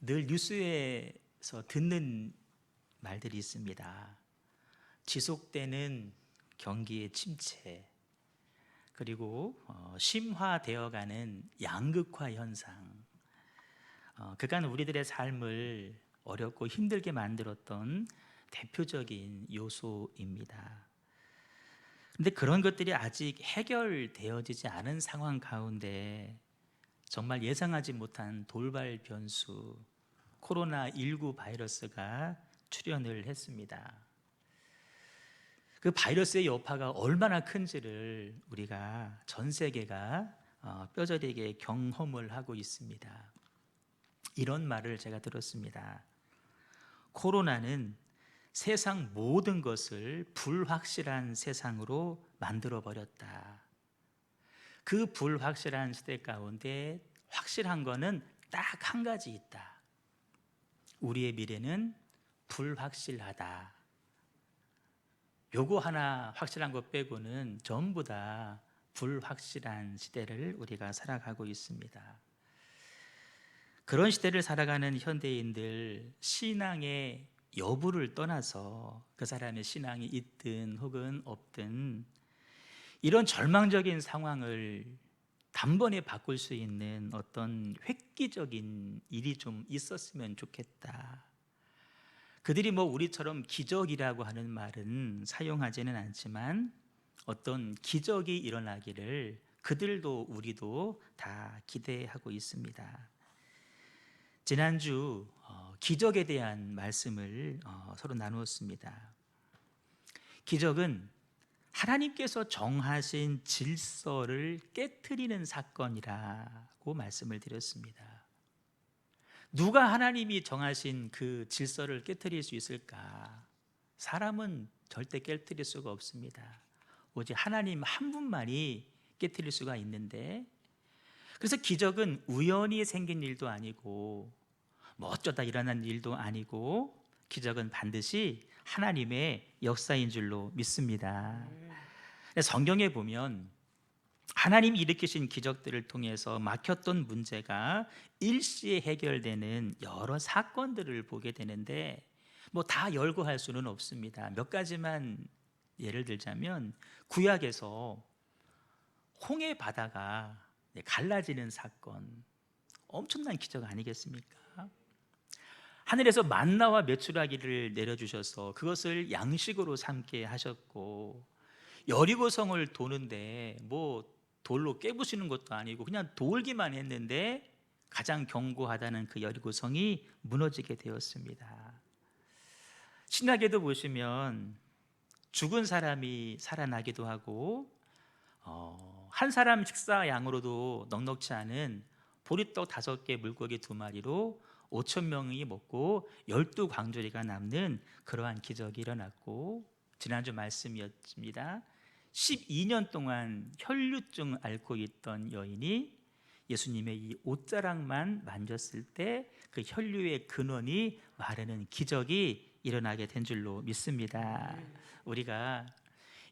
늘 뉴스에서 듣는 말들이 있습니다. 지속되는 경기의 침체, 그리고 심화되어가는 양극화 현상, 그간 우리들의 삶을 어렵고 힘들게 만들었던 대표적인 요소입니다. 그런데 그런 것들이 아직 해결되어지지 않은 상황 가운데 정말 예상하지 못한 돌발 변수, 코로나19 바이러스가 출현을 했습니다. 그 바이러스의 여파가 얼마나 큰지를 우리가 전 세계가 뼈저리게 경험을 하고 있습니다. 이런 말을 제가 들었습니다. 코로나는 세상 모든 것을 불확실한 세상으로 만들어 버렸다. 그 불확실한 시대 가운데 확실한 거는 딱 한 가지 있다. 우리의 미래는 불확실하다. 요거 하나 확실한 것 빼고는 전부 다 불확실한 시대를 우리가 살아가고 있습니다. 그런 시대를 살아가는 현대인들, 신앙의 여부를 떠나서 그 사람의 신앙이 있든 혹은 없든 이런 절망적인 상황을 단번에 바꿀 수 있는 어떤 획기적인 일이 좀 있었으면 좋겠다. 그들이 우리처럼 기적이라고 하는 말은 사용하지는 않지만 어떤 기적이 일어나기를 그들도 우리도 다 기대하고 있습니다. 지난주 기적에 대한 말씀을 서로 나누었습니다. 기적은 하나님께서 정하신 질서를 깨트리는 사건이라고 말씀을 드렸습니다. 누가 하나님이 정하신 그 질서를 깨트릴 수 있을까? 사람은 절대 깨트릴 수가 없습니다. 오직 하나님 한 분만이 깨트릴 수가 있는데, 그래서 기적은 우연히 생긴 일도 아니고 어쩌다 일어난 일도 아니고 기적은 반드시 하나님의 역사인 줄로 믿습니다. 성경에 보면 하나님이 일으키신 기적들을 통해서 막혔던 문제가 일시에 해결되는 여러 사건들을 보게 되는데 다 열거할 수는 없습니다. 몇 가지만 예를 들자면 구약에서 홍해 바다가 갈라지는 사건, 엄청난 기적 아니겠습니까? 하늘에서 만나와 메추라기를 내려주셔서 그것을 양식으로 삼게 하셨고, 여리고성을 도는데 돌로 깨부시는 것도 아니고 그냥 돌기만 했는데 가장 견고하다는 그 여리고성이 무너지게 되었습니다. 신약에도 보시면 죽은 사람이 살아나기도 하고 한 사람 식사 양으로도 넉넉치 않은 보리떡 5개 물고기 2마리로 5천 명이 먹고 12광주리가 남는 그러한 기적이 일어났고, 지난주 말씀이었습니다. 12년 동안 혈류증 앓고 있던 여인이 예수님의 이 옷자락만 만졌을 때 그 혈류의 근원이 마르는 기적이 일어나게 된 줄로 믿습니다. 우리가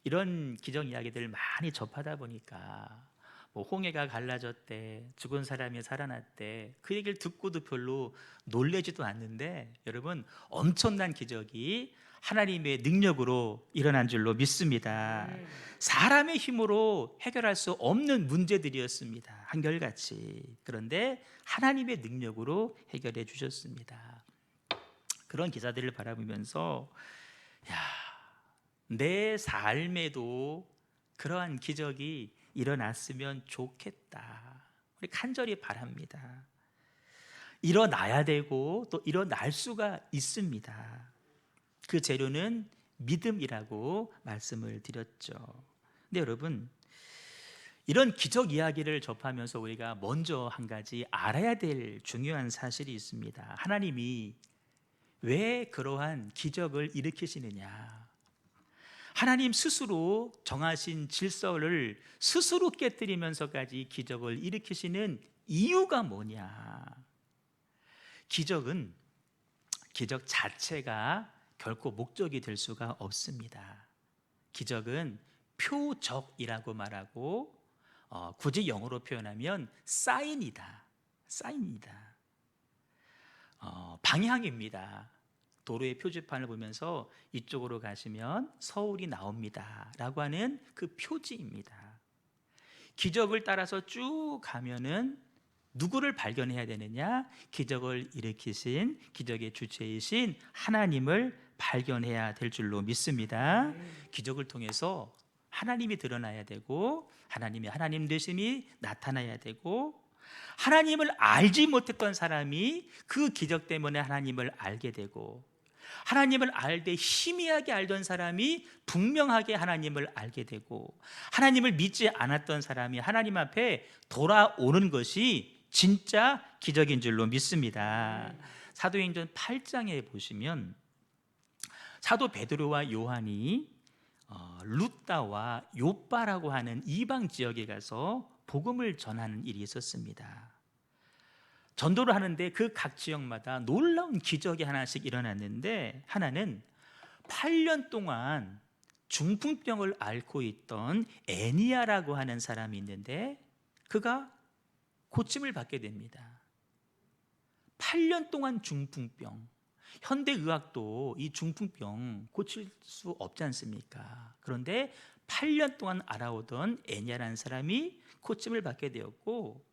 이런 기적 이야기들을 많이 접하다 보니까 홍해가 갈라졌대, 죽은 사람이 살아났대, 그 얘기를 듣고도 별로 놀라지도 않는데, 여러분, 엄청난 기적이 하나님의 능력으로 일어난 줄로 믿습니다. 사람의 힘으로 해결할 수 없는 문제들이었습니다, 한결같이. 그런데 하나님의 능력으로 해결해 주셨습니다. 그런 기사들을 바라보면서 내 삶에도 그러한 기적이 일어났으면 좋겠다, 우리 간절히 바랍니다. 일어나야 되고 또 일어날 수가 있습니다. 그 재료는 믿음이라고 말씀을 드렸죠. 근데 여러분, 이런 기적 이야기를 접하면서 우리가 먼저 한 가지 알아야 될 중요한 사실이 있습니다. 하나님이 왜 그러한 기적을 일으키시느냐? 하나님 스스로 정하신 질서를 스스로 깨뜨리면서까지 기적을 일으키시는 이유가 뭐냐? 기적 자체가 결코 목적이 될 수가 없습니다. 기적은 표적이라고 말하고 굳이 영어로 표현하면 사인이다. 방향입니다. 도로의 표지판을 보면서 이쪽으로 가시면 서울이 나옵니다 라고 하는 그 표지입니다. 기적을 따라서 쭉 가면은 누구를 발견해야 되느냐? 기적을 일으키신, 기적의 주체이신 하나님을 발견해야 될 줄로 믿습니다. 기적을 통해서 하나님이 드러나야 되고, 하나님의 하나님 되심이 나타나야 되고, 하나님을 알지 못했던 사람이 그 기적 때문에 하나님을 알게 되고, 하나님을 알되 희미하게 알던 사람이 분명하게 하나님을 알게 되고, 하나님을 믿지 않았던 사람이 하나님 앞에 돌아오는 것이 진짜 기적인 줄로 믿습니다. 사도행전 8장에 보시면 사도 베드로와 요한이 루다와 요빠라고 하는 이방 지역에 가서 복음을 전하는 일이 있었습니다. 전도를 하는데 그 각 지역마다 놀라운 기적이 하나씩 일어났는데, 하나는 8년 동안 중풍병을 앓고 있던 애니아라고 하는 사람이 있는데 그가 고침을 받게 됩니다. 8년 동안 중풍병. 현대의학도 이 중풍병 고칠 수 없지 않습니까? 그런데 8년 동안 알아오던 애니아라는 사람이 고침을 받게 되었고,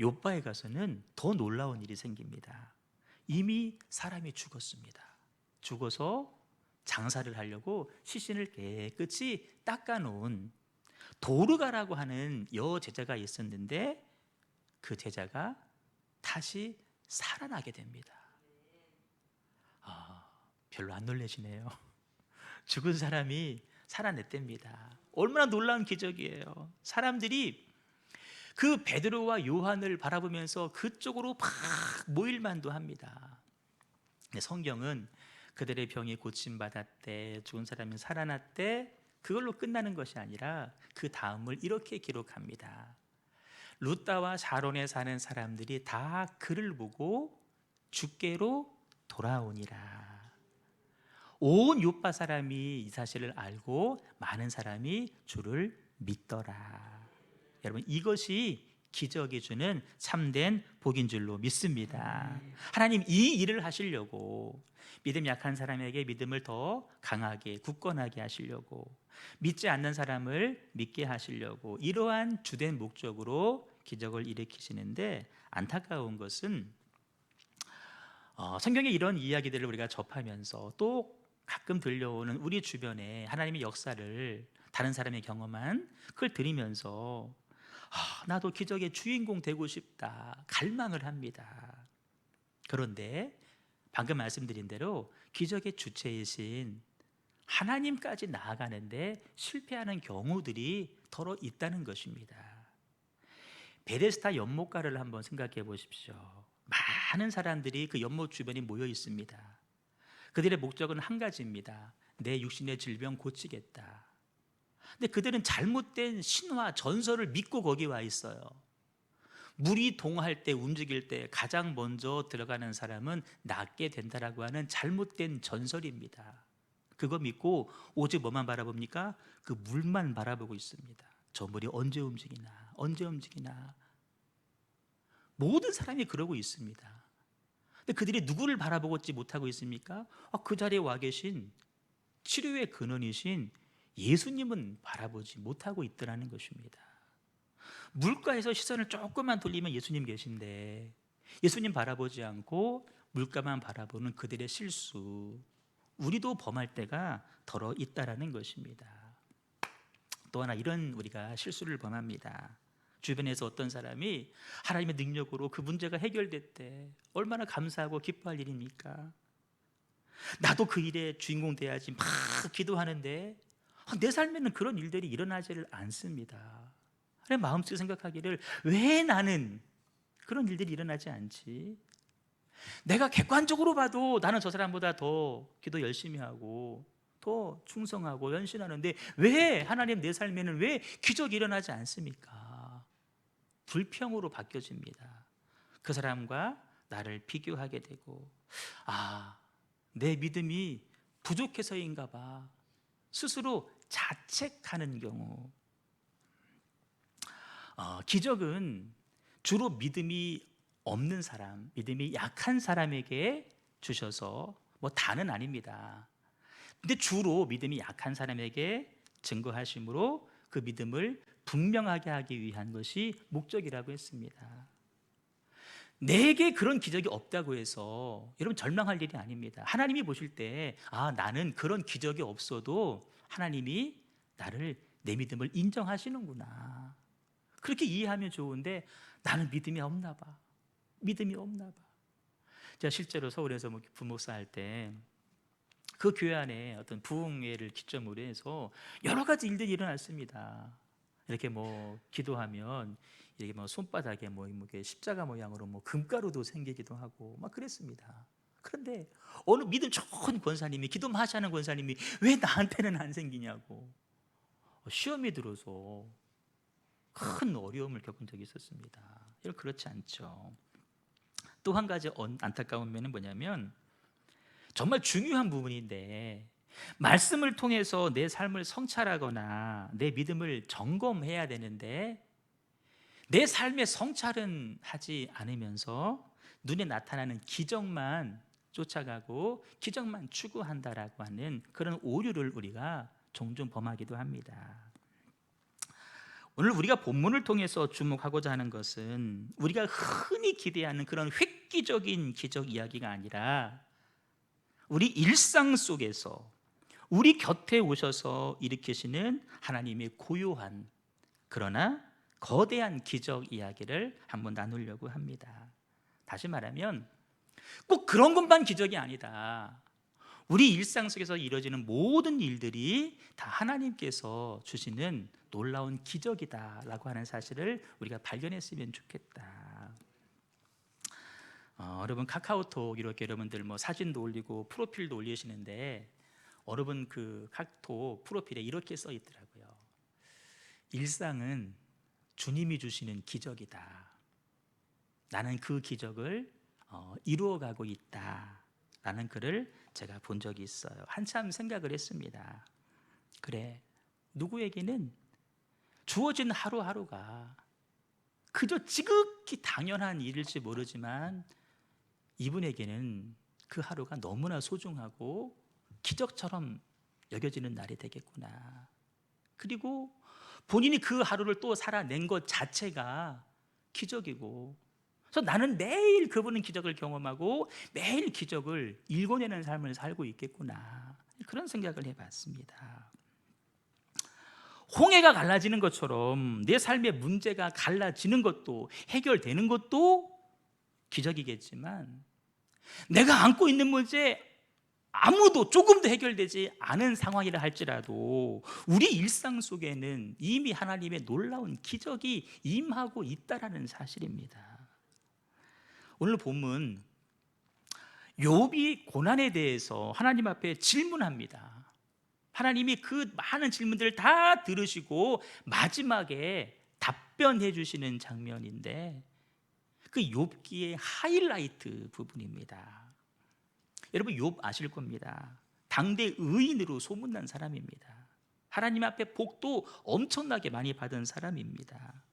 요바에 가서는 더 놀라운 일이 생깁니다. 이미 사람이 죽었습니다. 죽어서 장사를 하려고 시신을 깨끗이 닦아놓은 도르가라고 하는 여제자가 있었는데, 그 제자가 다시 살아나게 됩니다. 별로 안 놀라시네요. 죽은 사람이 살아냈답니다. 얼마나 놀라운 기적이에요. 사람들이 그 베드로와 요한을 바라보면서 그쪽으로 막 모일 만도 합니다. 성경은 그들의 병이 고침받았대, 죽은 사람이 살아났대, 그걸로 끝나는 것이 아니라 그 다음을 이렇게 기록합니다. 루다와 사론에 사는 사람들이 다 그를 보고 주께로 돌아오니라. 온 요파 사람이 이 사실을 알고 많은 사람이 주를 믿더라. 여러분, 이것이 기적이 주는 참된 복인 줄로 믿습니다. 하나님 이 일을 하시려고 믿음 약한 사람에게 믿음을 더 강하게 굳건하게 하시려고, 믿지 않는 사람을 믿게 하시려고 이러한 주된 목적으로 기적을 일으키시는데, 안타까운 것은 성경에 이런 이야기들을 우리가 접하면서 또 가끔 들려오는 우리 주변에 하나님의 역사를 다른 사람이 경험한 그걸 들으면서 나도 기적의 주인공 되고 싶다, 갈망을 합니다. 그런데 방금 말씀드린 대로 기적의 주체이신 하나님까지 나아가는데 실패하는 경우들이 더러 있다는 것입니다. 베데스다 연못가를 한번 생각해 보십시오. 많은 사람들이 그 연못 주변에 모여 있습니다. 그들의 목적은 한 가지입니다. 내 육신의 질병 고치겠다. 근데 그들은 잘못된 신화 전설을 믿고 거기 와 있어요. 물이 동할 때, 움직일 때 가장 먼저 들어가는 사람은 낫게 된다라고 하는 잘못된 전설입니다. 그거 믿고 오직 뭐만 바라봅니까? 그 물만 바라보고 있습니다. 저 물이 언제 움직이나, 언제 움직이나. 모든 사람이 그러고 있습니다. 근데 그들이 누구를 바라보지 못하고 있습니까? 그 자리에 와 계신 치료의 근원이신 예수님은 바라보지 못하고 있더라는 것입니다. 물가에서 시선을 조금만 돌리면 예수님 계신데, 예수님 바라보지 않고 물가만 바라보는 그들의 실수, 우리도 범할 때가 더러 있다라는 것입니다. 또 하나 이런 우리가 실수를 범합니다. 주변에서 어떤 사람이 하나님의 능력으로 그 문제가 해결됐대. 얼마나 감사하고 기뻐할 일입니까? 나도 그 일의 주인공 돼야지 막 기도하는데 내 삶에는 그런 일들이 일어나지를 않습니다. 마음속에 생각하기를, 왜 나는 그런 일들이 일어나지 않지? 내가 객관적으로 봐도 나는 저 사람보다 더 기도 열심히 하고 더 충성하고 연신하는데 왜 하나님 내 삶에는 왜 기적이 일어나지 않습니까? 불평으로 바뀌어집니다. 그 사람과 나를 비교하게 되고, 내 믿음이 부족해서인가 봐, 스스로 자책하는 경우. 기적은 주로 믿음이 없는 사람, 믿음이 약한 사람에게 주셔서 뭐 다는 아닙니다. 근데 주로 믿음이 약한 사람에게 증거하심으로 그 믿음을 분명하게 하기 위한 것이 목적이라고 했습니다. 내게 그런 기적이 없다고 해서 여러분 절망할 일이 아닙니다. 하나님이 보실 때 나는 그런 기적이 없어도 하나님이 나를, 내 믿음을 인정하시는구나, 그렇게 이해하면 좋은데 나는 믿음이 없나 봐. 믿음이 없나 봐. 제가 실제로 서울에서 부목사 할 때 그 교회 안에 어떤 부흥회를 기점으로 해서 여러 가지 일들이 일어났습니다. 이렇게 기도하면 이렇게 손바닥에 이렇게 십자가 모양으로 금가루도 생기기도 하고 막 그랬습니다. 그런데 어느 믿음 좋은 권사님이, 기도만 하시는 권사님이 왜 나한테는 안 생기냐고 시험이 들어서 큰 어려움을 겪은 적이 있었습니다. 여러분, 그렇지 않죠. 또 한 가지 안타까운 면은 뭐냐면, 정말 중요한 부분인데 말씀을 통해서 내 삶을 성찰하거나 내 믿음을 점검해야 되는데 내 삶의 성찰은 하지 않으면서 눈에 나타나는 기적만 쫓아가고 기적만 추구한다라고 하는 그런 오류를 우리가 종종 범하기도 합니다. 오늘 우리가 본문을 통해서 주목하고자 하는 것은 우리가 흔히 기대하는 그런 획기적인 기적 이야기가 아니라 우리 일상 속에서 우리 곁에 오셔서 일으키시는 하나님의 고요한 그러나 거대한 기적 이야기를 한번 나누려고 합니다. 다시 말하면 꼭 그런 것만 기적이 아니다. 우리 일상 속에서 이루어지는 모든 일들이 다 하나님께서 주시는 놀라운 기적이다라고 하는 사실을 우리가 발견했으면 좋겠다. 여러분 카카오톡 이렇게 여러분들 사진도 올리고 프로필도 올리시는데 여러분 그 카톡 프로필에 이렇게 써 있더라고요. 일상은 주님이 주시는 기적이다. 나는 그 기적을 이루어가고 있다 라는 글을 제가 본 적이 있어요. 한참 생각을 했습니다. 그래, 누구에게는 주어진 하루하루가 그저 지극히 당연한 일일지 모르지만 이분에게는 그 하루가 너무나 소중하고 기적처럼 여겨지는 날이 되겠구나. 그리고 본인이 그 하루를 또 살아낸 것 자체가 기적이고, 그래서 나는 매일 그분은 기적을 경험하고 매일 기적을 일궈내는 삶을 살고 있겠구나, 그런 생각을 해봤습니다. 홍해가 갈라지는 것처럼 내 삶의 문제가 갈라지는 것도 해결되는 것도 기적이겠지만 내가 안고 있는 문제 아무도 조금도 해결되지 않은 상황이라 할지라도 우리 일상 속에는 이미 하나님의 놀라운 기적이 임하고 있다라는 사실입니다. 오늘 본문 욥이 고난에 대해서 하나님 앞에 질문합니다. 하나님이 그 많은 질문들을 다 들으시고 마지막에 답변해 주시는 장면인데 그 욥기의 하이라이트 부분입니다. 여러분 욥 아실 겁니다. 당대 의인으로 소문난 사람입니다. 하나님 앞에 복도 엄청나게 많이 받은 사람입니다.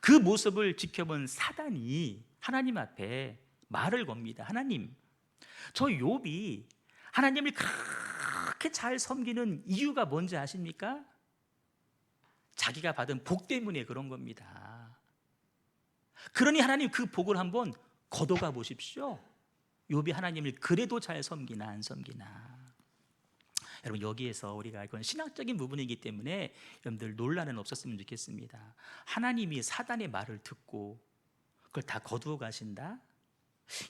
그 모습을 지켜본 사단이 하나님 앞에 말을 겁니다. 하나님, 저 욥이 하나님을 그렇게 잘 섬기는 이유가 뭔지 아십니까? 자기가 받은 복 때문에 그런 겁니다. 그러니 하나님 그 복을 한번 걷어가 보십시오. 욥이 하나님을 그래도 잘 섬기나 안 섬기나. 여러분 여기에서 우리가 이건 신학적인 부분이기 때문에 여러분들 논란은 없었으면 좋겠습니다. 하나님이 사단의 말을 듣고 그걸 다 거두어 가신다?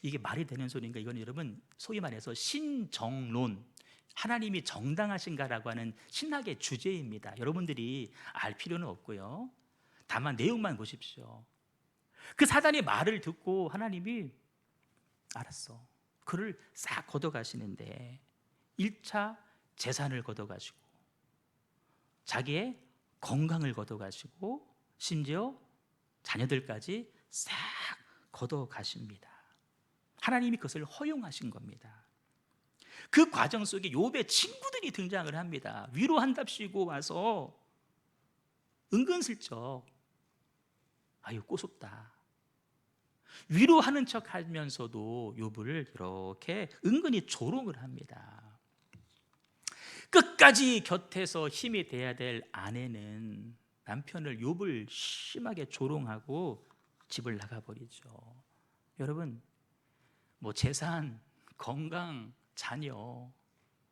이게 말이 되는 소리인가? 이건 여러분 소위 말해서 신정론, 하나님이 정당하신가라고 하는 신학의 주제입니다. 여러분들이 알 필요는 없고요. 다만 내용만 보십시오. 그 사단의 말을 듣고 하나님이 알았어, 그를 싹 걷어가시는데 1차 재산을 걷어가시고 자기의 건강을 걷어가시고 심지어 자녀들까지 싹 걷어가십니다. 하나님이 그것을 허용하신 겁니다. 그 과정 속에 욥의 친구들이 등장을 합니다. 위로한답시고 와서 은근슬쩍 아유 꼬숩다, 위로하는 척하면서도 욥을 이렇게 은근히 조롱을 합니다. 끝까지 곁에서 힘이 돼야 될 아내는 남편을 욥을 심하게 조롱하고 집을 나가버리죠. 여러분, 뭐 재산, 건강, 자녀,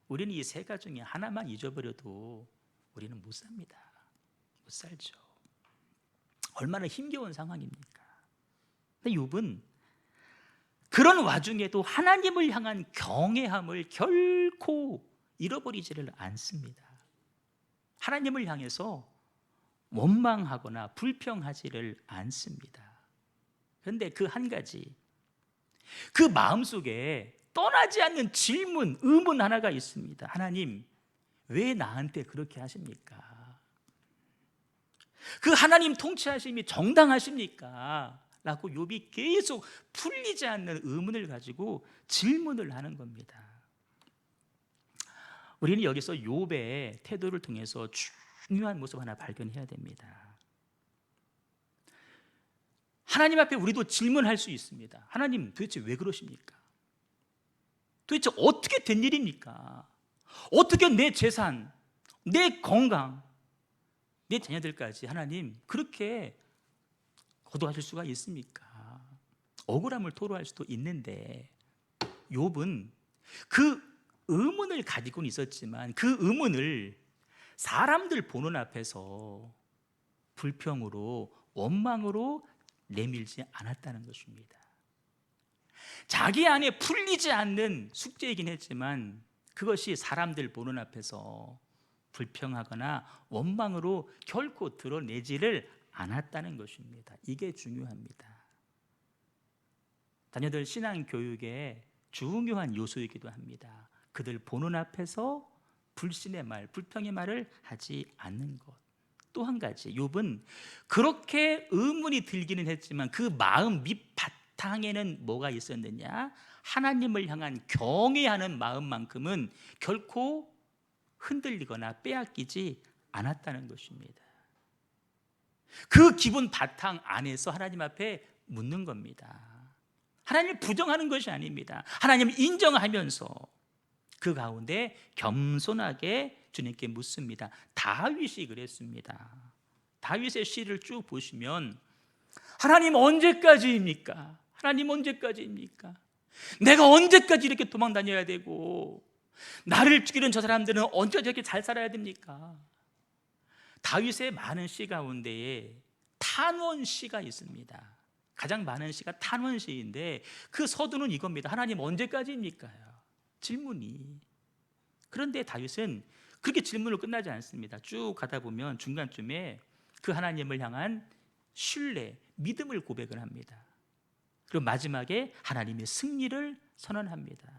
우리는 이 세 가지 중에 하나만 잊어버려도 우리는 못 삽니다. 못 살죠. 얼마나 힘겨운 상황입니까? 근데 욥은 그런 와중에도 하나님을 향한 경외함을 결코 잃어버리지를 않습니다. 하나님을 향해서 원망하거나 불평하지를 않습니다. 그런데 그 한 가지, 그 마음속에 떠나지 않는 질문, 의문 하나가 있습니다. 하나님, 왜 나한테 그렇게 하십니까? 그 하나님 통치하심이 정당하십니까? 라고 욥이 계속 풀리지 않는 의문을 가지고 질문을 하는 겁니다. 우리는 여기서 욥의 태도를 통해서 중요한 모습 하나 발견해야 됩니다. 하나님 앞에 우리도 질문할 수 있습니다. 하나님, 도대체 왜 그러십니까? 도대체 어떻게 된 일입니까? 어떻게 내 재산, 내 건강, 내 자녀들까지 하나님 그렇게 거두하실 수가 있습니까? 억울함을 토로할 수도 있는데 욥은 그 의문을 가지고는 있었지만 그 의문을 사람들 보는 앞에서 불평으로, 원망으로 내밀지 않았다는 것입니다. 자기 안에 풀리지 않는 숙제이긴 했지만 그것이 사람들 보는 앞에서 불평하거나 원망으로 결코 드러내지를 않았다는 것입니다. 이게 중요합니다. 자녀들 신앙교육의 중요한 요소이기도 합니다. 그들 보는 앞에서 불신의 말, 불평의 말을 하지 않는 것. 또 한 가지, 욥은 그렇게 의문이 들기는 했지만 그 마음 밑바탕에는 뭐가 있었느냐? 하나님을 향한 경외하는 마음만큼은 결코 흔들리거나 빼앗기지 않았다는 것입니다. 그 기본 바탕 안에서 하나님 앞에 묻는 겁니다. 하나님을 부정하는 것이 아닙니다. 하나님을 인정하면서 그 가운데 겸손하게 주님께 묻습니다. 다윗이 그랬습니다. 다윗의 시를 쭉 보시면 하나님 언제까지입니까? 하나님 언제까지입니까? 내가 언제까지 이렇게 도망 다녀야 되고 나를 죽이는 저 사람들은 언제까지 이렇게 잘 살아야 됩니까? 다윗의 많은 시 가운데에 탄원시가 있습니다. 가장 많은 시가 탄원시인데 그 서두는 이겁니다. 하나님 언제까지입니까? 질문이. 그런데 다윗은 그렇게 질문을 끝나지 않습니다. 쭉 가다 보면 중간쯤에 그 하나님을 향한 신뢰, 믿음을 고백을 합니다. 그리고 마지막에 하나님의 승리를 선언합니다.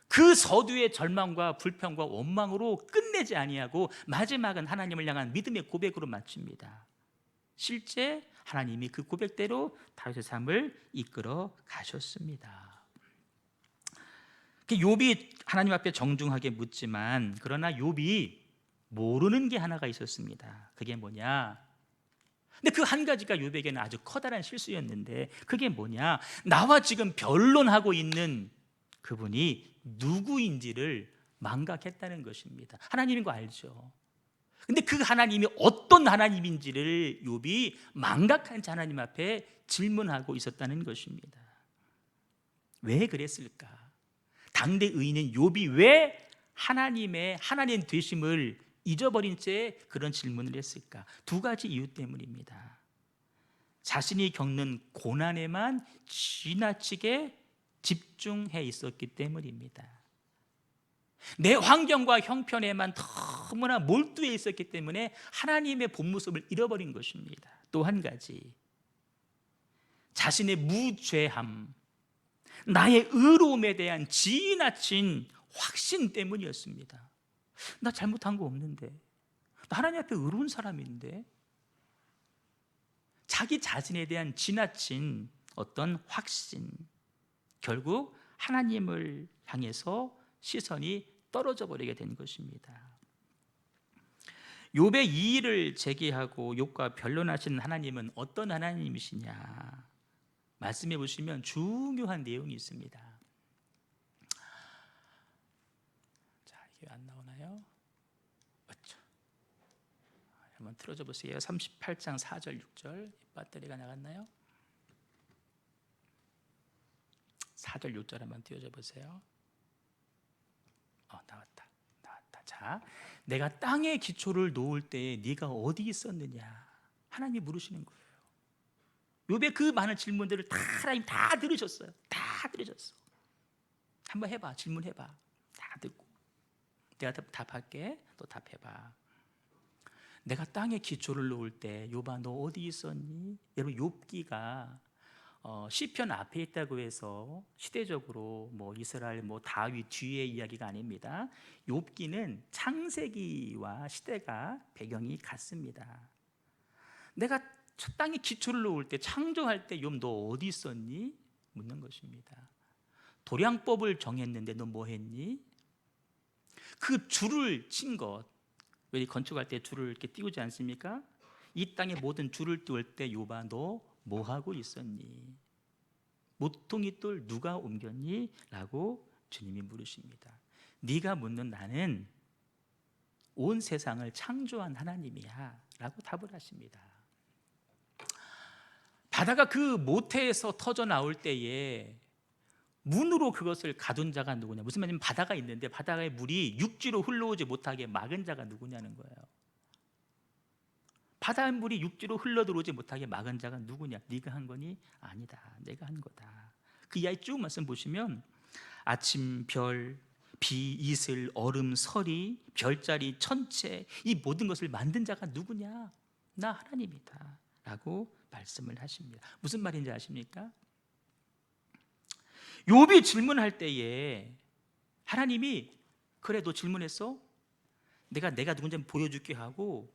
그 서두의 절망과 불평과 원망으로 끝내지 아니하고 마지막은 하나님을 향한 믿음의 고백으로 마칩니다. 실제 하나님이 그 고백대로 다윗의 삶을 이끌어 가셨습니다. 욥이 하나님 앞에 정중하게 묻지만 그러나 욥이 모르는 게 하나가 있었습니다. 그게 뭐냐? 근데 그 한 가지가 욥에게는 아주 커다란 실수였는데 그게 뭐냐? 나와 지금 변론하고 있는 그분이 누구인지를 망각했다는 것입니다. 하나님인 거 알죠? 근데 그 하나님이 어떤 하나님인지를 욥이 망각한 채 하나님 앞에 질문하고 있었다는 것입니다. 왜 그랬을까? 당대 의인인 욥이 왜 하나님의 하나님 되심을 잊어버린 채 그런 질문을 했을까? 두 가지 이유 때문입니다. 자신이 겪는 고난에만 지나치게 집중해 있었기 때문입니다. 내 환경과 형편에만 너무나 몰두해 있었기 때문에 하나님의 본 모습을 잃어버린 것입니다. 또 한 가지, 자신의 무죄함, 나의 의로움에 대한 지나친 확신 때문이었습니다. 나 잘못한 거 없는데, 나 하나님 앞에 의로운 사람인데. 자기 자신에 대한 지나친 어떤 확신, 결국 하나님을 향해서 시선이 떨어져 버리게 된 것입니다. 욥의 이의를 제기하고 욥과 변론하시는 하나님은 어떤 하나님이시냐? 말씀해 보시면 중요한 내용이 있습니다. 자, 이게 안 나오나요? 맞죠? 한번 틀어줘 보세요. 38장 4절 6절. 배터리가 나갔나요? 4절 6절 한번 띄워줘 보세요. 나왔다. 자, 내가 땅에 기초를 놓을 때 네가 어디 있었느냐? 하나님이 물으시는 거예요. 욥의 그 많은 질문들을 다 하나님 다 들으셨어요. 다 들으셨어. 한번 해봐. 질문해봐. 다 듣고 내가 답할게. 또 답해봐. 내가 땅에 기초를 놓을 때 욥아 너 어디 있었니? 여러분 욥기가 시편 앞에 있다고 해서 시대적으로 뭐 이스라엘 뭐 다윗 뒤의 이야기가 아닙니다. 욥기는 창세기와 시대가 배경이 같습니다. 내가 땅에 기초를 놓을 때 창조할 때 욥 너 어디 있었니? 묻는 것입니다. 도량법을 정했는데 너 뭐 했니? 그 줄을 친 것, 왜 건축할 때 줄을 이렇게 띄우지 않습니까? 이 땅에 모든 줄을 띄울 때 욥아 너 뭐 하고 있었니? 모퉁이 돌 누가 옮겼니? 라고 주님이 물으십니다. 네가 묻는 나는 온 세상을 창조한 하나님이야 라고 답을 하십니다. 바다가 그 모태에서 터져 나올 때에 문으로 그것을 가둔 자가 누구냐? 무슨 말이냐면 바다가 있는데 바다의 물이 육지로 흘러오지 못하게 막은 자가 누구냐는 거예요. 바다의 물이 육지로 흘러들어오지 못하게 막은 자가 누구냐? 네가 한 거니? 아니다. 내가 한 거다. 그 이하에 쭉 말씀 보시면 아침, 별, 비, 이슬, 얼음, 서리, 별자리, 천체 이 모든 것을 만든 자가 누구냐? 나 하나님이다 라고 말씀을 하십니다. 무슨 말인지 아십니까? 욥이 질문할 때에 하나님이 그래 너 질문했어? 내가 누군지 보여줄게 하고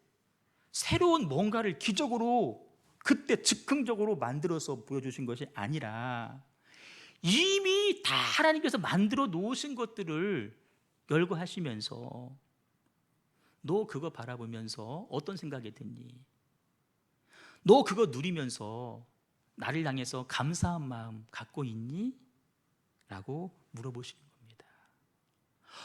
새로운 뭔가를 기적으로 그때 즉흥적으로 만들어서 보여주신 것이 아니라 이미 다 하나님께서 만들어 놓으신 것들을 열거하시면서 너 그거 바라보면서 어떤 생각이 드니? 너 그거 누리면서 나를 향해서 감사한 마음 갖고 있니? 라고 물어보시는 겁니다.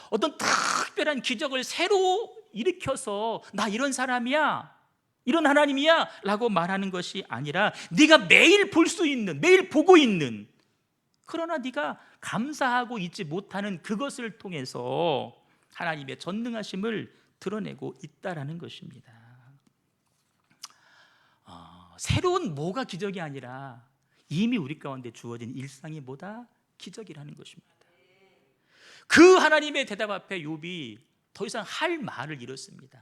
어떤 특별한 기적을 새로 일으켜서 나 이런 사람이야, 이런 하나님이야 라고 말하는 것이 아니라 네가 매일 볼 수 있는, 매일 보고 있는, 그러나 네가 감사하고 있지 못하는 그것을 통해서 하나님의 전능하심을 드러내고 있다라는 것입니다. 새로운 뭐가 기적이 아니라 이미 우리 가운데 주어진 일상이 뭐다? 기적이라는 것입니다. 그 하나님의 대답 앞에 욥이 더 이상 할 말을 잃었습니다.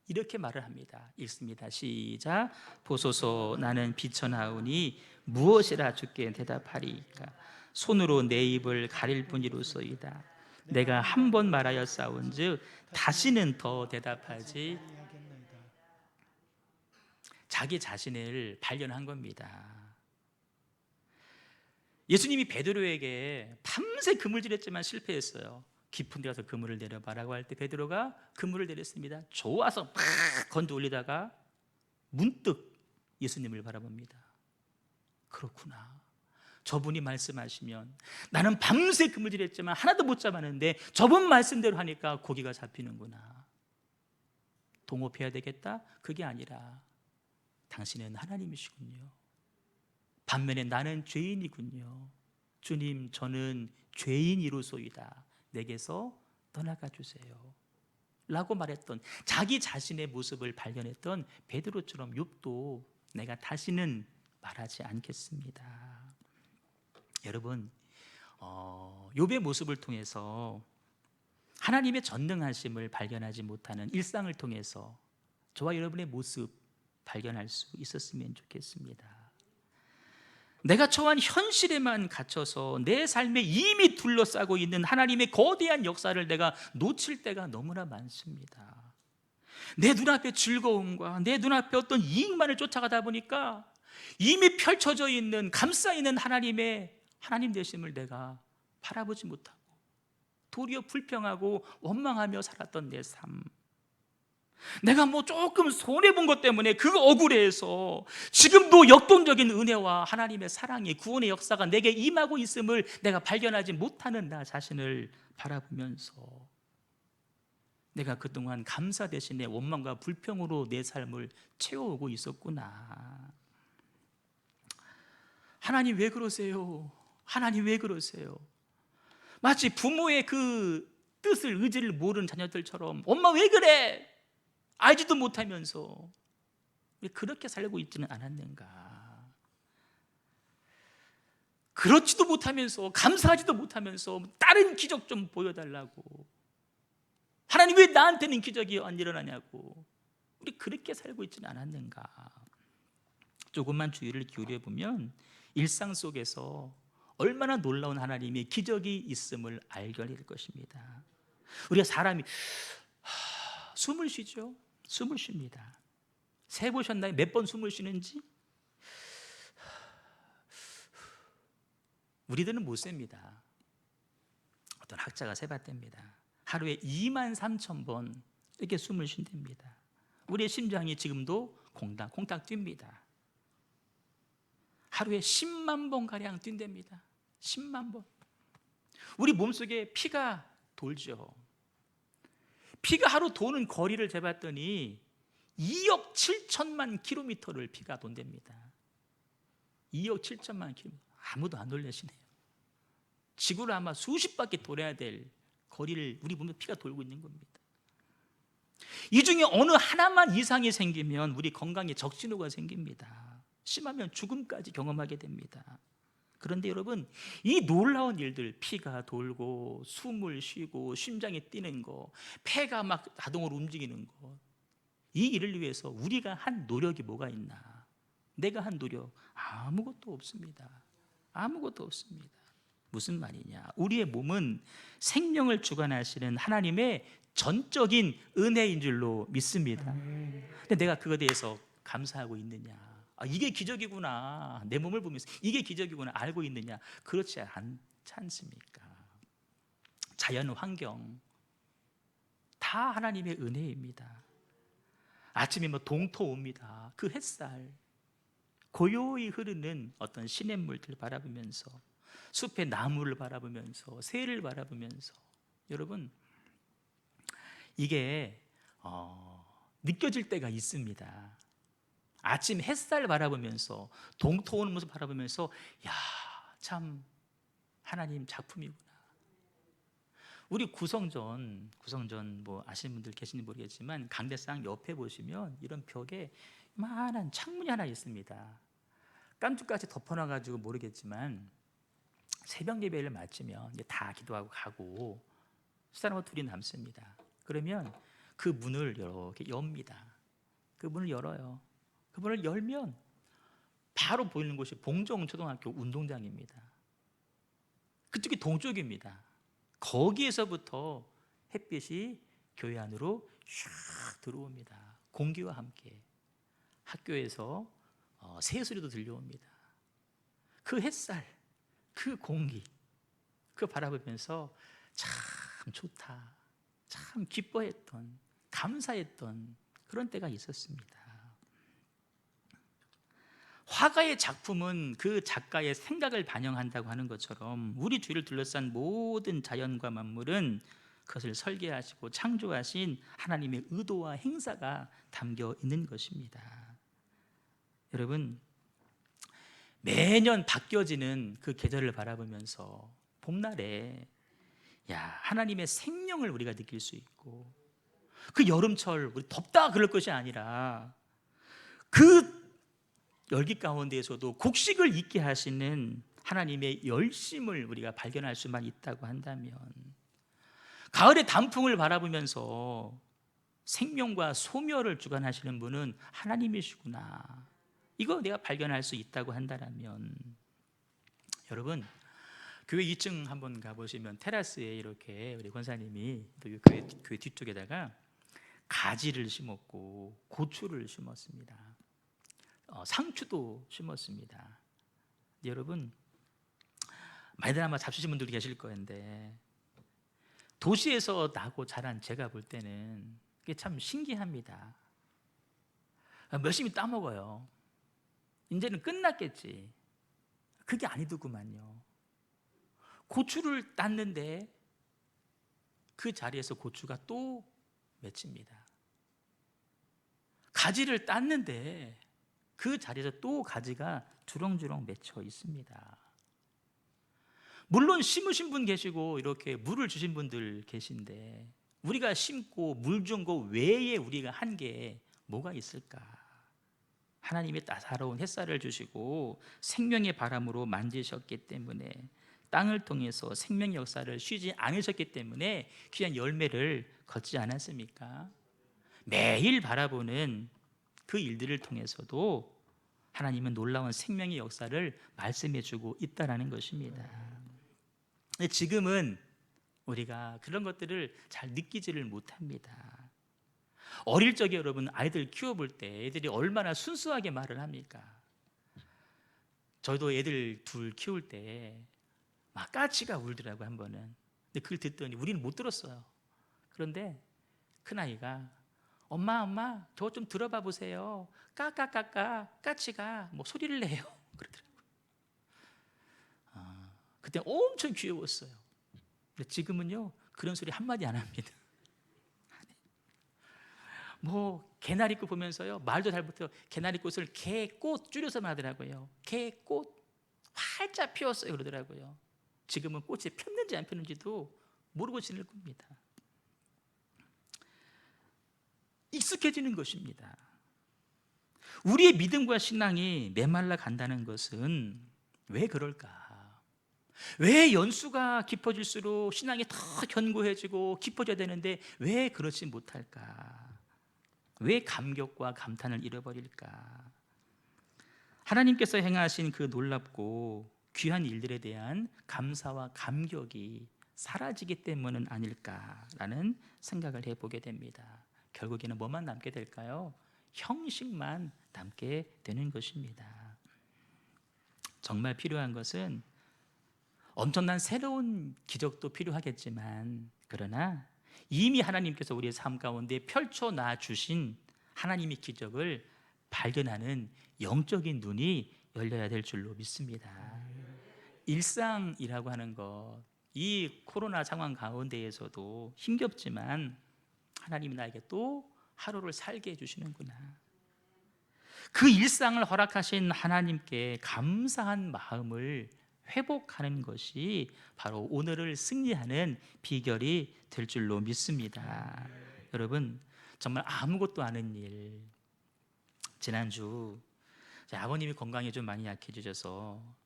이렇게 말을 합니다. 읽습니다. 시작. 보소서 나는 비천하오니 무엇이라 주께 대답하리이까? 손으로 내 입을 가릴 뿐이로소이다. 내가 한 번 말하였사온즉 다시는 더 대답하지. 자기 자신을 발견한 겁니다. 예수님이 베드로에게 밤새 그물질했지만 실패했어요. 깊은 데 가서 그물을 내려봐라고 할 때 베드로가 그물을 내렸습니다. 좋아서 막 건져 올리다가 문득 예수님을 바라봅니다. 그렇구나. 저분이 말씀하시면 나는 밤새 그물질했지만 하나도 못 잡았는데 저분 말씀대로 하니까 고기가 잡히는구나. 동업해야 되겠다? 그게 아니라 당신은 하나님이시군요. 반면에 나는 죄인이군요. 주님, 저는 죄인이로소이다. 내게서 떠나가 주세요 라고 말했던, 자기 자신의 모습을 발견했던 베드로처럼 욥도 내가 다시는 말하지 않겠습니다. 여러분, 욥의 모습을 통해서 하나님의 전능하심을 발견하지 못하는 일상을 통해서 저와 여러분의 모습 발견할 수 있었으면 좋겠습니다. 내가 처한 현실에만 갇혀서 내 삶에 이미 둘러싸고 있는 하나님의 거대한 역사를 내가 놓칠 때가 너무나 많습니다. 내 눈앞에 즐거움과 내 눈앞에 어떤 이익만을 쫓아가다 보니까 이미 펼쳐져 있는, 감싸 있는 하나님 되심을 내가 바라보지 못하고 도리어 불평하고 원망하며 살았던 내 삶, 내가 뭐 조금 손해본 것 때문에 그 억울해해서 지금도 역동적인 은혜와 하나님의 사랑이, 구원의 역사가 내게 임하고 있음을 내가 발견하지 못하는 나 자신을 바라보면서 내가 그동안 감사 대신에 원망과 불평으로 내 삶을 채워오고 있었구나. 하나님 왜 그러세요? 하나님 왜 그러세요? 마치 부모의 그 뜻을, 의지를 모르는 자녀들처럼 엄마 왜 그래? 알지도 못하면서 왜 그렇게 살고 있지는 않았는가? 그렇지도 못하면서, 감사하지도 못하면서 다른 기적 좀 보여달라고, 하나님 왜 나한테는 기적이 안 일어나냐고, 우리 그렇게 살고 있지는 않았는가? 조금만 주의를 기울여 보면 일상 속에서 얼마나 놀라운 하나님의 기적이 있음을 알게 될 것입니다. 우리가 사람이 숨을 쉬죠. 숨을 쉽니다. 세보셨나요? 몇 번 숨을 쉬는지? 우리들은 못 셉니다. 어떤 학자가 세봤답니다. 하루에 23,000번 이렇게 숨을 쉰답니다. 우리의 심장이 지금도 콩닥콩닥 뜁니다. 하루에 10만 번가량 뛴답니다. 10만 번. 우리 몸속에 피가 돌죠. 피가 하루 도는 거리를 재봤더니 2억 7천만 킬로미터를 피가 돈답니다. 2억 7천만 킬로미터. 아무도 안 돌려시네요. 지구를 아마 수십 바퀴 돌아야 될 거리를 우리 몸에 피가 돌고 있는 겁니다. 이 중에 어느 하나만 이상이 생기면 우리 건강에 적신호가 생깁니다. 심하면 죽음까지 경험하게 됩니다. 그런데 여러분, 이 놀라운 일들, 피가 돌고 숨을 쉬고 심장이 뛰는 거, 폐가 막 자동으로 움직이는 거, 이 일을 위해서 우리가 한 노력이 뭐가 있나? 내가 한 노력 아무것도 없습니다. 아무것도 없습니다. 무슨 말이냐? 우리의 몸은 생명을 주관하시는 하나님의 전적인 은혜인 줄로 믿습니다. 근데 내가 그거에 대해서 감사하고 있느냐? 이게 기적이구나. 내 몸을 보면서 이게 기적이구나 알고 있느냐? 그렇지 않지 않습니까? 자연 환경 다 하나님의 은혜입니다. 아침에 뭐 동토 옵니다. 그 햇살, 고요히 흐르는 어떤 시냇물들 바라보면서, 숲의 나무를 바라보면서, 새를 바라보면서, 여러분 이게 느껴질 때가 있습니다. 아침 햇살 바라보면서, 동토 오는 모습 바라보면서, 야, 참 하나님 작품이구나. 우리 구성전 뭐 아시는 분들 계신지 모르겠지만 강대상 옆에 보시면 이런 벽에 이만한 창문이 하나 있습니다. 깜짝같이 덮어놔가지고 모르겠지만 새벽 예배를 마치면 이제 다 기도하고 가고 사람과 둘이 남습니다. 그러면 그 문을 이렇게 엽니다. 그 문을 열어요. 그 문을 열면 바로 보이는 곳이 봉정초등학교 운동장입니다. 그쪽이 동쪽입니다. 거기에서부터 햇빛이 교회 안으로 샥 들어옵니다. 공기와 함께 학교에서 새소리도 들려옵니다. 그 햇살, 그 공기, 그 바라보면서 참 좋다, 참 기뻐했던, 감사했던 그런 때가 있었습니다. 화가의 작품은 그 작가의 생각을 반영한다고 하는 것처럼 우리 주위를 둘러싼 모든 자연과 만물은 그것을 설계하시고 창조하신 하나님의 의도와 행사가 담겨 있는 것입니다. 여러분, 매년 바뀌어지는 그 계절을 바라보면서 봄날에 하나님의 생명을 우리가 느낄 수 있고, 그 여름철 우리 덥다 그럴 것이 아니라 그 열기 가운데에서도 곡식을 있게 하시는 하나님의 열심을 우리가 발견할 수만 있다고 한다면, 가을의 단풍을 바라보면서 생명과 소멸을 주관하시는 분은 하나님이시구나, 이거 내가 발견할 수 있다고 한다면, 여러분 교회 2층 한번 가보시면 테라스에 이렇게 우리 권사님이 교회 뒤쪽에다가 가지를 심었고 고추를 심었습니다. 상추도 심었습니다. 여러분 많이들 아마 잡수신 분들도 계실 거인데, 도시에서 나고 자란 제가 볼 때는 그게 참 신기합니다. 열심히 따먹어요. 이제는 끝났겠지. 그게 아니더구만요. 고추를 땄는데 그 자리에서 고추가 또 맺힙니다. 가지를 땄는데 그 자리에서 또 가지가 주렁주렁 맺혀 있습니다. 물론 심으신 분 계시고 이렇게 물을 주신 분들 계신데 우리가 심고 물 준 거 외에 우리가 한 게 뭐가 있을까? 하나님이 따사로운 햇살을 주시고 생명의 바람으로 만지셨기 때문에 땅을 통해서 생명의 역사를 쉬지 않으셨기 때문에 귀한 열매를 걷지 않았습니까? 매일 바라보는 그 일들을 통해서도 하나님은 놀라운 생명의 역사를 말씀해 주고 있다는 것입니다. 근데 지금은 우리가 그런 것들을 잘 느끼지를 못합니다. 어릴 적에 여러분 아이들 키워볼 때 애들이 얼마나 순수하게 말을 합니까? 저도 애들 둘 키울 때 막 까치가 울더라고 한 번은. 근데 그걸 듣더니 우리는 못 들었어요. 그런데 큰아이가 엄마 저 좀 들어봐 보세요. 까까까까 까치가 뭐 소리를 내요. 그러더라고요. 그때 엄청 귀여웠어요. 근데 지금은요 그런 소리 한마디 안 합니다. 뭐 개나리꽃 보면서요 말도 잘 못해요. 개나리꽃을 개꽃 줄여서 말하더라고요. 개꽃 활짝 피웠어요 그러더라고요. 지금은 꽃이 폈는지 안 폈는지도 모르고 지낼 겁니다. 익숙해지는 것입니다. 우리의 믿음과 신앙이 메말라 간다는 것은 왜 그럴까? 왜 연수가 깊어질수록 신앙이 더 견고해지고 깊어져야 되는데 왜 그렇지 못할까? 왜 감격과 감탄을 잃어버릴까? 하나님께서 행하신 그 놀랍고 귀한 일들에 대한 감사와 감격이 사라지기 때문은 아닐까라는 생각을 해보게 됩니다. 결국에는 뭐만 남게 될까요? 형식만 남게 되는 것입니다. 정말 필요한 것은 엄청난 새로운 기적도 필요하겠지만 그러나 이미 하나님께서 우리의 삶 가운데 펼쳐놔 주신 하나님의 기적을 발견하는 영적인 눈이 열려야 될 줄로 믿습니다. 일상이라고 하는 것, 이 코로나 상황 가운데에서도 힘겹지만 하나님이 나에게 또 하루를 살게 해주시는구나. 그 일상을 허락하신 하나님께 감사한 마음을 회복하는 것이 바로 오늘을 승리하는 비결이 될 줄로 믿습니다. 여러분 정말 아무것도 아닌 일, 지난주 아버님이 건강이 좀 많이 약해지셔서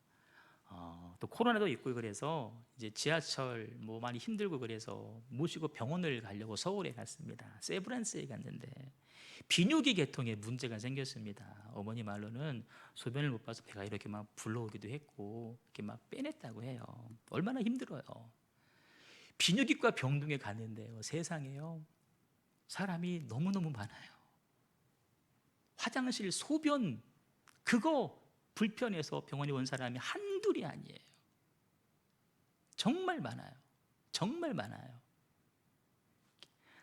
또 코로나도 있고 그래서 이제 지하철 뭐 많이 힘들고 그래서 모시고 병원을 가려고 서울에 갔습니다. 세브란스에 갔는데 비뇨기 계통에 문제가 생겼습니다. 어머니 말로는 소변을 못 봐서 배가 이렇게 막 불러오기도 했고 이렇게 막 빼냈다고 해요. 얼마나 힘들어요. 비뇨기과 병동에 갔는데요, 세상에요 사람이 너무너무 많아요. 화장실 소변 그거 불편해서 병원에 온 사람이 한둘이 아니에요. 정말 많아요. 정말 많아요.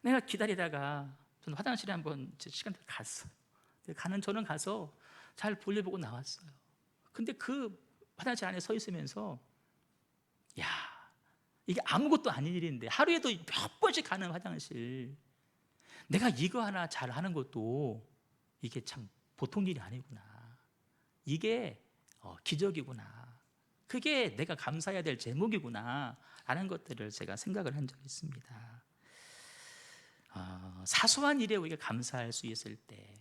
내가 기다리다가 저는 화장실에 한번 제 시간대로 갔어요. 저는 가서 잘 볼일보고 나왔어요. 근데 그 화장실 안에 서 있으면서 야, 이게 아무것도 아닌 일인데 하루에도 몇 번씩 가는 화장실, 내가 이거 하나 잘 하는 것도 이게 참 보통 일이 아니구나. 이게 기적이구나. 그게 내가 감사해야 될 제목이구나 라는 것들을 제가 생각을 한 적이 있습니다. 사소한 일에 우리가 감사할 수 있을 때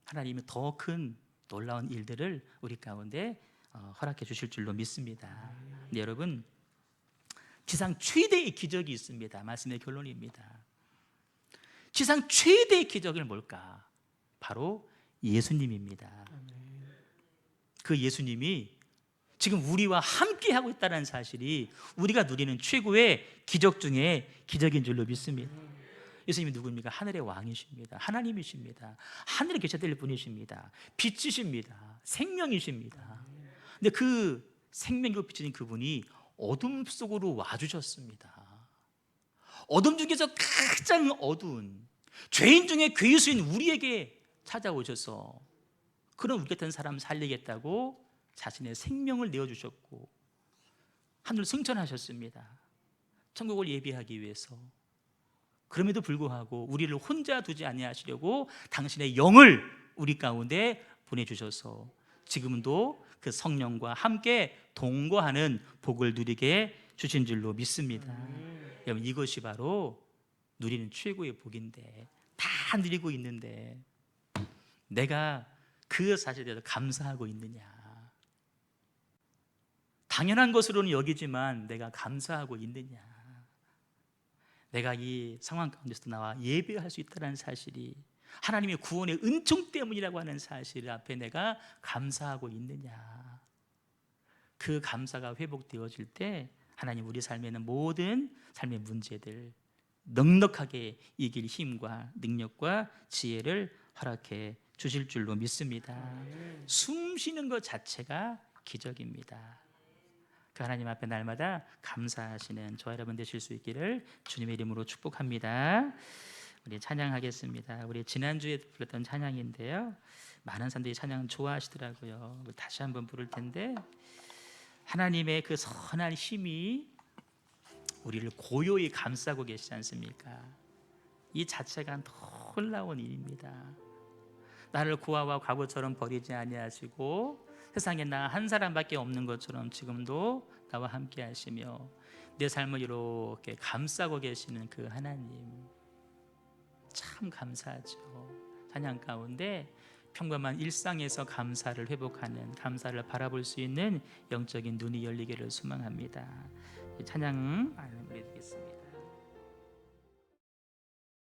하나님이 더 큰 놀라운 일들을 우리 가운데 허락해 주실 줄로 믿습니다. 근데 여러분 지상 최대의 기적이 있습니다. 말씀의 결론입니다. 지상 최대의 기적은 뭘까? 바로 예수님입니다. 그 예수님이 지금 우리와 함께 하고 있다는 사실이 우리가 누리는 최고의 기적 중에 기적인 줄로 믿습니다. 예수님이 누구입니까? 하늘의 왕이십니다. 하나님이십니다. 하늘에 계셔야 될 분이십니다. 빛이십니다. 생명이십니다. 근데 그 생명이고 빛인 그분이 어둠 속으로 와주셨습니다. 어둠 중에서 가장 어두운 죄인 중에 괴수인 우리에게 찾아오셔서 그런 우리 같은 사람 살리겠다고 자신의 생명을 내어주셨고 하늘 승천하셨습니다. 천국을 예비하기 위해서. 그럼에도 불구하고 우리를 혼자 두지 아니하시려고 당신의 영을 우리 가운데 보내주셔서 지금도 그 성령과 함께 동거하는 복을 누리게 주신 줄로 믿습니다. 여러분, 이것이 바로 누리는 최고의 복인데, 다 누리고 있는데 내가 그 사실에 대해서 감사하고 있느냐? 당연한 것으로는 여기지만 내가 감사하고 있느냐? 내가 이 상황 가운데서 나와 예배할 수 있다는 사실이 하나님의 구원의 은총 때문이라고 하는 사실 앞에 내가 감사하고 있느냐? 그 감사가 회복되어질 때 하나님 우리 삶에는 모든 삶의 문제들 넉넉하게 이길 힘과 능력과 지혜를 허락해 주실 줄로 믿습니다. 숨 쉬는 것 자체가 기적입니다. 그 하나님 앞에 날마다 감사하시는 저와 여러분 되실 수 있기를 주님의 이름으로 축복합니다. 우리 찬양하겠습니다. 우리 지난주에 불렀던 찬양인데요, 많은 사람들이 찬양 좋아하시더라고요. 다시 한번 부를 텐데, 하나님의 그 선한 힘이 우리를 고요히 감싸고 계시지 않습니까? 이 자체가 놀라운 일입니다. 나를 고아와 과부처럼 버리지 아니하시고 세상에 나 한 사람밖에 없는 것처럼 지금도 나와 함께 하시며 내 삶을 이렇게 감싸고 계시는 그 하나님, 참 감사하죠. 찬양 가운데 평범한 일상에서 감사를 회복하는, 감사를 바라볼 수 있는 영적인 눈이 열리기를 소망합니다. 찬양 우리